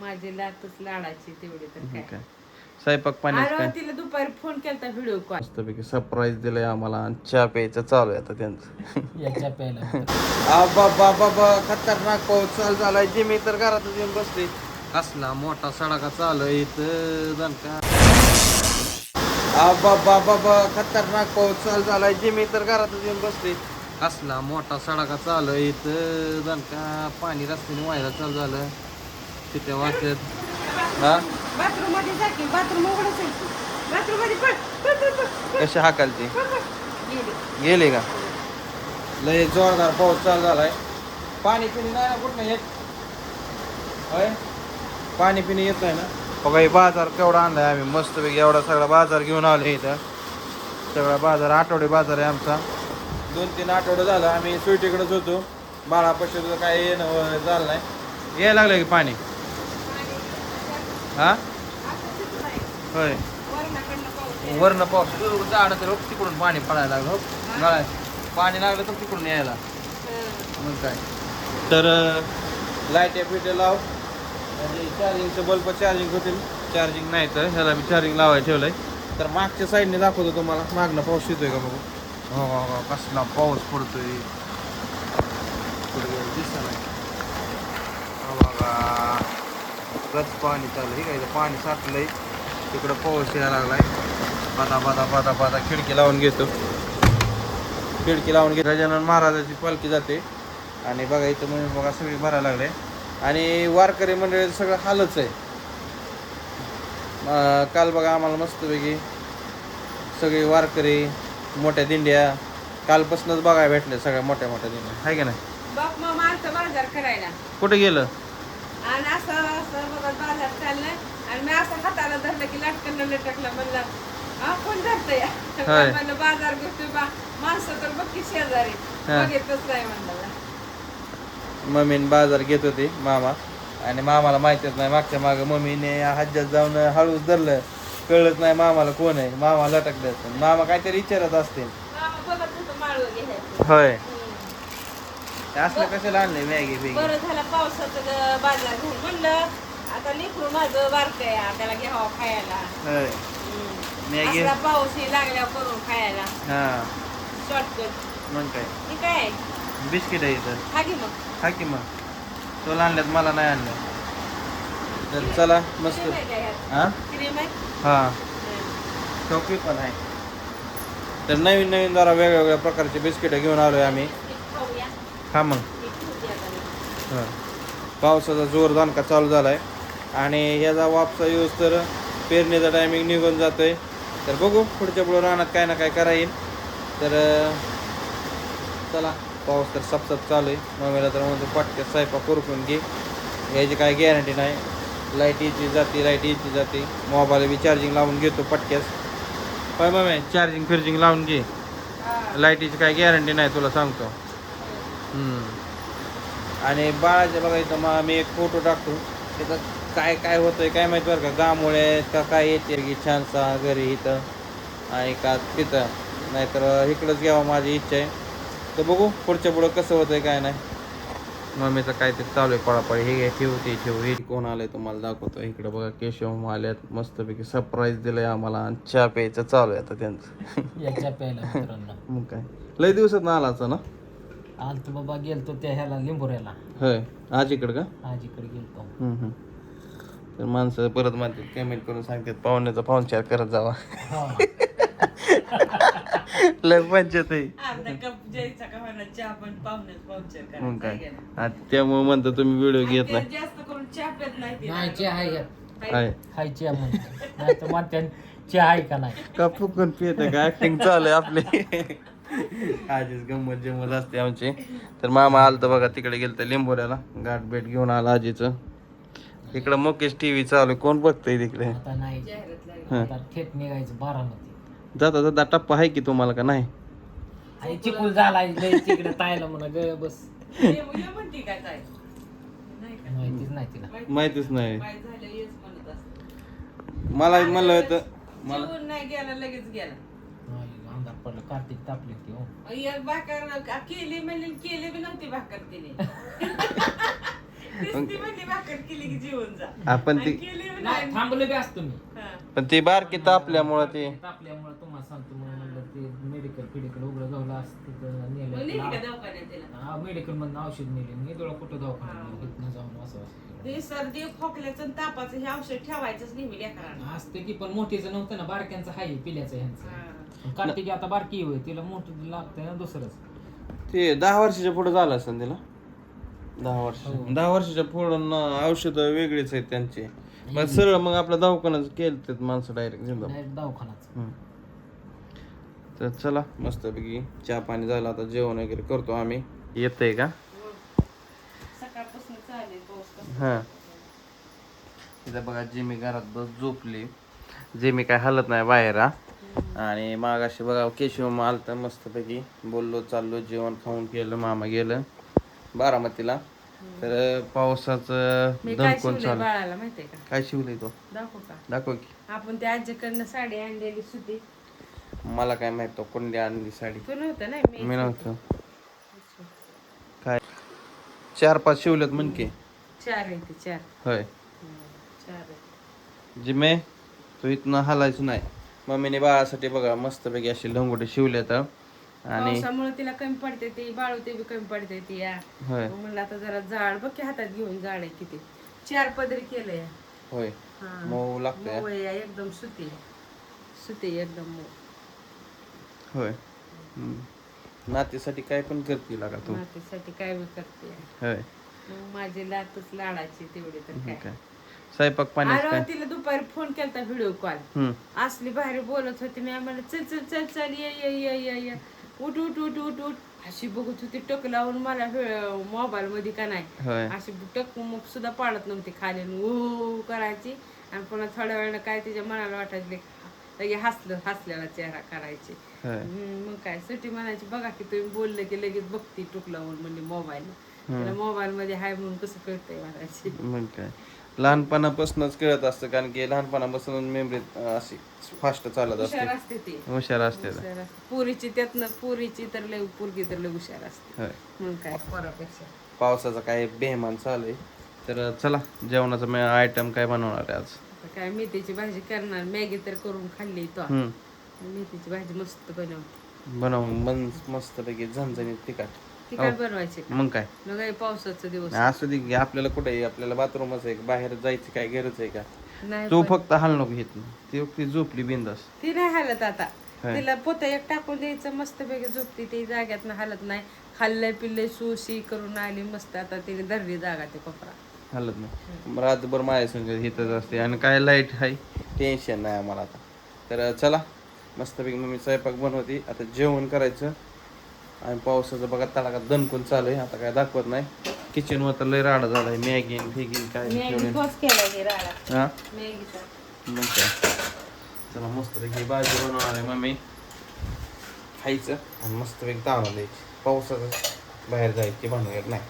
माझी लातच लाडाची तेवढी तर काय. स्वयंपाक पाण्याचं काय तिला दुपारी फोन केलता व्हिडिओ कॉल. मस्तपैकी सरप्राईज दिलंय आम्हाला आणि चहा प्यायचं चालू आहे आता त्यांचं. याच्या प्यायला बाबा बाबा खतरनाक पाऊस चालू झालाय. जिमी तर घरातच येऊन बसते. असला मोठा सडाका चालू आहे इथं दणका. बाबा बाबा खतरनाक पाऊस चालू झालाय. जिमी तर घरातच येऊन बसते. असला मोठा सडाका चालू आहे इथं दणका. पाणी रस्त्याने व्हायला चालू झालं तिथे वाचत. हा बाथरूम मध्ये जा की, बाथरूम उघडच आहे की. बाथरूम मध्ये पळ पळ पळ पळ कशी हाकालती पळ पळ. गेली. गेले का? लय जोरदार पाऊस चालू झालाय. पाणी पिणी नाही ना कुठं येत होय. पाणी पिणी येत नाही ना. बघा बाजार केवढा आणलाय आम्ही मस्तपैकी. एवढा सगळा बाजार घेऊन आलो इथं. सगळा बाजार आठवडे बाजार आहे आमचा. 2-3 आठवडे झालं आम्ही सुईटीकडेच होतो. बाळापाशी काय येणं झालं नाही. यायला लागलं की पाणी. हा होय वरनं पाऊस झाड तर तिकडून पाणी पडायला लागलं. गळाय पाणी लागलं तर तिकडून यायला मग काय. तर लाईट फिटे लाव म्हणजे चार्जिंगचं बल्ब चार्जिंग होतील. चार्जिंग नाही तर ह्याला मी चार्जिंग लावायला ठेवलंय. तर मागच्या साईडने दाखवतो तुम्हाला. मागनं पाऊस येतोय का बघू. हो हो हो कसला पाऊस पडतोय. दिसत नाही बघा. गच पाणी चालू आहे. काय पाणी साठलंय तिकडं. पाऊस यायला लागलाय. बादा बादा बादा बादा. खिडकी लावून घेतो. खिडकी लावून घेतो. गजानन महाराजाची पालखी जाते आणि बघा इथं म्हणून बघा सगळी भरायला लागले. आणि वारकरी मंडळी सगळं हालच आहे. काल बघा आम्हाला मस्तपैकी सगळी वारकरी मोठ्या दिंड्या कालपासूनच बघायला भेटले. सगळ्या मोठ्या मोठ्या दिंड्या आहे का नाही. बाप मग आलतं बाजार करायला कुठे गेलं आणि असं असं बघा बाजार चाललंय आणि मी असं हाताला धरलं की लटकन लटकलं. म्हणलं हा कोण धरतंय. म्हणलं बाजार घेतोय बा. माणसं तर बघ की शेजारी बघितलंच नाही म्हणलं. मम्मीने बाजार घेत होती मामा. आणि मामाला माहितीच नाही. मागच्या मागं मम्मीने हज्जात जाऊन हळूच धरलं. कळलंच नाही मामाला कोण आहे. मामा लटकलं. मामा काहीतरी विचारत असते. होय असलं कशाला आणलंय मॅगी बिगी. बरं झालं पावसाचं बाजार घेऊन. म्हणलं आता लेकरू माझं बारकं आहे त्याला घ्यावं खायला. होय मॅगी पाऊस लागल्यावर करून खायला. हा शॉर्टकट मग काय. हे काय बिस्किट आहे इथं. हा की मग. हा की मग. तुला आणल्यात मला नाही आणलं. तर चला मस्त. हा क्रीम आहे. हा टोपी पण आहे. तर नवीन नवीन जरा वेगवेगळ्या प्रकारचे बिस्किट घेऊन आलोय आम्ही. हा मग हां पावसाचा जोर दणका चालू झालाय आणि ह्याचा वापसा यूज तर पेरणीचा टायमिंग निघून जातोय. तर बघू पुढच्या पुढं रानात काय ना काय करा येईल. तर चला पाऊस तर सपसप चालू आहे. मम्मीला तर म्हणतो पटक्यात स्वयंपाक करून घे. याची काय गॅरंटी नाही. लाईट येते जाते लाईट येते जाते. मोबाईल बी चार्जिंग लावून घेतो पटक्यास. होय मम्मी चार्जिंग फिर्जिंग लावून घे. लाईटीची काय गॅरंटी नाही तुला सांगतो. आणि बाळाच्या बघायचं मग आम्ही एक फोटो टाकतो. त्याचं काय काय होतंय काय माहिती बरं का. गामुळे का काय येते की छानसा घरी इथं आणि का तिथं नाहीतर इकडंच घ्यावं माझी इच्छा आहे. तर बघू पुढच्या पुढं कसं होतंय काय नाही. मम्मीचं काय ते चालू आहे पळापळी. हे ठेवू ते ठेवू. हे कोण आलंय तुम्हाला दाखवतो. इकडं बघा केशव आल्यात मस्तपैकी. सरप्राईज दिलंय आम्हाला आणि चहा प्यायचं चालू आहे आता त्यांचं. याच्या प्यायला मित्रांनो. मग काय लय दिवसात ना आलाच ना. आलतो बाबा गेलतो त्या ह्याला लिंबोऱ्याला. होय आजीकडं का. आजीकडे गेलतो. तर माणसं परत म्हणतात कमेंट करून सांगतात पाहुण्याचा पाहुणचार करत जावा. लय पंचायत आहे. मग काय त्यामुळे म्हणतो तुम्ही व्हिडिओ घेत नाही. जास्त करून चहा पेत नाही. नाही चहा आहे आहे हाय चहा म्हणतो. नाही तर म्हणते चहा आहे का नाही. का फुकून पियत का ऍक्टिंग चालू आहे आपली. आजीच गंमत जम्मत असते आमची. तर मामा आलतं बघा तिकडे गेलं लिंबोऱ्याला. गाठ भेट घेऊन आला आजीचं. इकडं मुकेश टीव्ही चालू. कोण बघतंय तिकडे. आता नाही आता थेट निघायचं बारामती. जाता जाता टप्पा आहे की तुम्हाला का नाही. आणि चिकूल झाला तिकडे तायला म्हणा ग बस. माहितीच नाही तिला. माहितीच नाही मला म्हणलं होतं. मला नाही गेला लगेच गेला. अंधार पडलं कार्तिक तापले ती. भाकर केली म्हणजे केली बी नव्हती भाकर तिने. नुसती म्हणली भाकर केली की जेवून जा. आपण ती आणि केली बी नाही नाही. थांबलो बी असतो मी हा. पण ती बारकी तापल्यामुळं ते आपल्यामुळे तुम्हाला सांगतो मग म्हणलं ते मेडिकल उघडं गवलं असतं तिथं मग नेली का नेलं दवाखान्यात तिला? मेडिकल मधून औषध नेले मी तुला कुठं दवाखान्यात इथनं जाऊन असं ते सर्दी खोकल्याचं आणि तापाचं हे औषध ठेवायचंच नेहमी लेकरांना. असते की पण मोठीचं नव्हतं ना बारक्यांचं हाय पिल्याचं ह्यांचं हा. कार्तिकी आता बारकी होय तिला मोठं लागतंय ना दुसरंच ते 10 वर्षाच्या पुढे झालं असेल तिला 10 वर्ष हो. 10 वर्षाच्या पुढं औषधं वेगळीच आहेत त्यांचे मग सरळ मग आपल्या दवाखान्यात केलं माणसं डायरेक्ट जिंदा डायरेक्ट दवाखानाच तर चला मस्तपैकी चहा पाणी झालं आता जेवण वगैरे करतो आम्ही येतंय का सकाळपासून चालेल पाऊस कसा. हा इथं बघा जिमी घरात बस झोपली जिमी काय हलत नाही बाहेर हा. आणि मागाशी बघा केशव आलता मस्तपैकी बोललो चाललो जेवण खाऊन केलं मामा गेलं बारामतीला तर पावसाचं मी काय दणकून शिवलंय चालू बाळाला माहितीये का? काय शिवलंय तो दाखवू का? दाखव की आपण त्या आजीकडनं साडी आणलेली सुती. मला काय माहित तो कोणती आणली साडी तू नव्हतं ना मी नव्हतं काय 4-5 शिवल्यात म्हणके 4 आहे ते 4. होय 4 आहे. जिमे तू इथनं हालायचं नाही मम्मीने बाळासाठी बघा मस्तपैकी अशी लंगोटी शिवल्यात आणि पावसामुळे तिला कमी पडते ती बाळवते बी कमी पडते ती या. होय मग म्हणलं आता जरा जाड बघ की हातात घेऊन जाड आहे किती 4 पदरी केलंय. होय हा. मऊ लागतंय मऊ आहे या, एकदम सुती सुती एकदम मऊ. होय नातीसाठी काय पण करते लागा तू मातीसाठी काय बी करते. होय मग माझी लातच लाडाची तेवढी तर काय. काय स्वयंपाक पाण्याचं अरे काय तिला दुपारी फोन केलता व्हिडिओ कॉल. हम्म असली बाहेर बोलत होती मी आम्हाला चल चल चल चल ये ये ये ये ये उठ उठ उठ उठ उठ अशी बघत होती टक लावून मला मोबाईल मध्ये का नाही होय अशी टक मग सुद्धा पाडत नव्हती खाली ऊ करायची आणि पुन्हा थोड्या वेळानं काय तिच्या मनाला वाटायचं लगे हसल्याला चेहरा करायची. होय मग काय सुट्टी म्हणायची बघा की तुम्ही बोललं की लगेच बघती टुक लावून म्हणजे मोबाईल तिला मोबाईल मध्ये हाय म्हणून कसं कळतंय म्हणायची. मग काय लहानपणापासूनच कळत असतं कारण की लहानपणापासून मेमरीत अशी फास्ट चालत हुशार असते असते ती हुशार असते हुशार असते. पोरीची त्यातनं पोरीची तर लय पोरगी तर लय हुशार असते. होय मग काय पोरापेक्षा. पावसाचा काय बेहमान चालू आहे तर चला जेवणाचा आयटम काय बनवणार आहे आज आता काय मेथीची भाजी करणार मॅगी तर करून खाल्ली तो मेथीची भाजी मस्त बनवते. बनवून मस्तपैकी झणझणीत तिखट ती काय बनवायची का? मग काय मग काय पावसाचा दिवस असू दे की आपल्याला कुठे आहे आपल्याला बाथरूमच आहे बाहेर जायची काय गरज आहे का नाही तू पण- फक्त हाल नको घेत ती झोपली बिंदास ती नाही हालत आता. होय. तिला पोतं एक टाकून द्यायचं मस्त पैकी झोपती ती जाग्यात हालत नाही. खाल्लंय पिल्लंय सुशी करून आली मस्त आता तिने धरली जागा ते कोपरा. हालत नाही रातभर माझ्या संग इथंच असते आणि काय लाईट आहे टेन्शन नाही आम्हाला आता तर चला मस्तपैकी मम्मी स्वयंपाक बनवते आता जेवण करायचं आणि पावसाचं बघा तडाखा दणकून चालू आहे आता काय दाखवत नाही किचनवर तर लय राडा झालाय मॅगी फिगी काय मॅगी तोच केला हे राळा हा मॅगीचा. मग काय चला मस्तपैकी भाजी बनवणार आहे मम्मी खायचं आणि मस्तपैकी तावडा द्यायची पावसाचं बाहेर जायची भानगड नाही